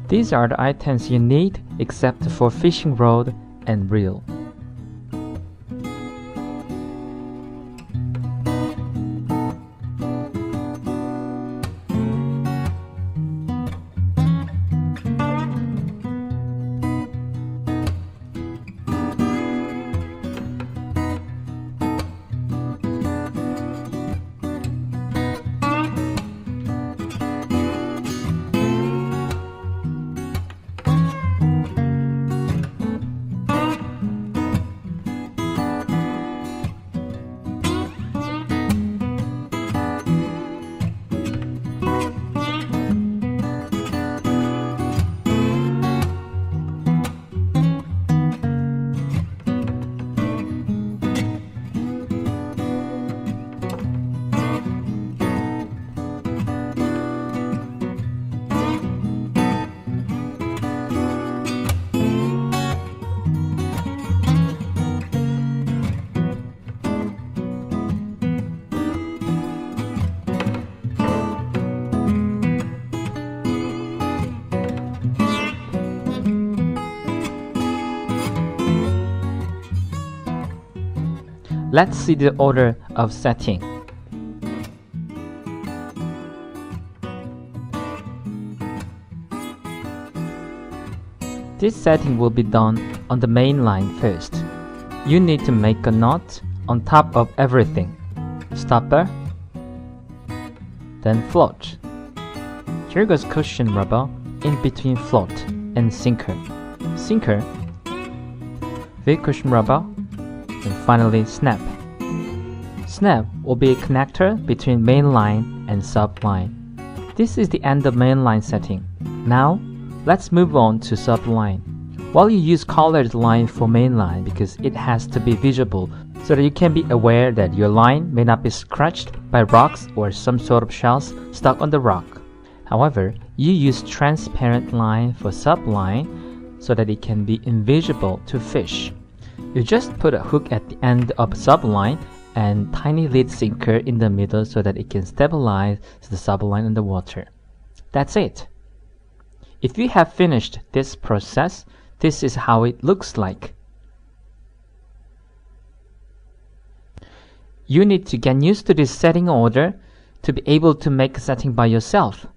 These are the items you need except for fishing rod and reel. Let's see the order of setting. This setting will be done on the main line first. You need to make a knot on top of everything. Stopper, then float. Here goes cushion rubber in between float and sinker. Sinker, with cushion rubber, and finally snap. Snap will be a connector between main line and sub line. This is the end of main line setting. Now, let's move on to sub line. While you use colored line for main line because it has to be visible so that you can be aware that your line may not be scratched by rocks or some sort of shells stuck on the rock. However, you use transparent line for sub line so that it can be invisible to fish. You just put a hook at the end of subline and tiny lead sinker in the middle so that it can stabilize the subline in the water. That's it. If you have finished this process, this is how it looks like. You need to get used to this setting order to be able to make a setting by yourself.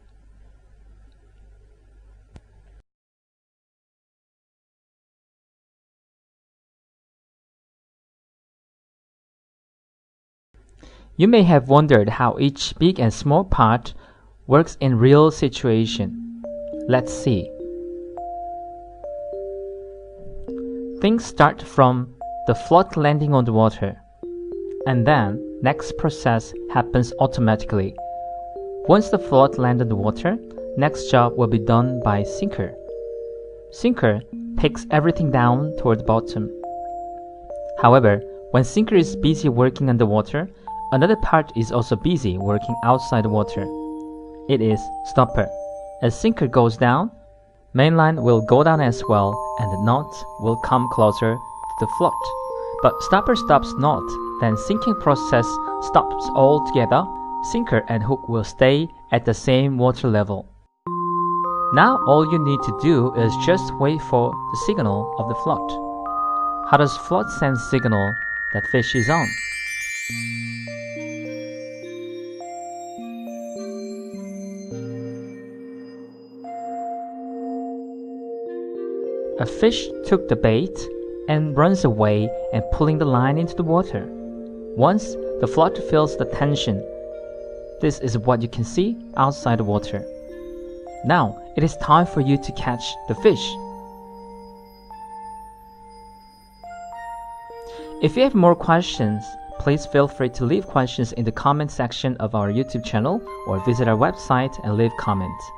You may have wondered how each big and small part works in real situation. Let's see. Things start from the float landing on the water, and then next process happens automatically. Once the float lands on the water, next job will be done by sinker. Sinker takes everything down toward the bottom. However, when sinker is busy working underwater, another part is also busy working outside the water. It is stopper. As sinker goes down, mainline will go down as well and the knot will come closer to the float. But stopper stops knot, then sinking process stops altogether. Sinker and hook will stay at the same water level. Now all you need to do is just wait for the signal of the float. How does float send signal that fish is on? A fish took the bait and runs away and pulling the line into the water. Once the float feels the tension, this is what you can see outside the water. Now it is time for you to catch the fish. If you have more questions, please feel free to leave questions in the comment section of our YouTube channel or visit our website and leave comments.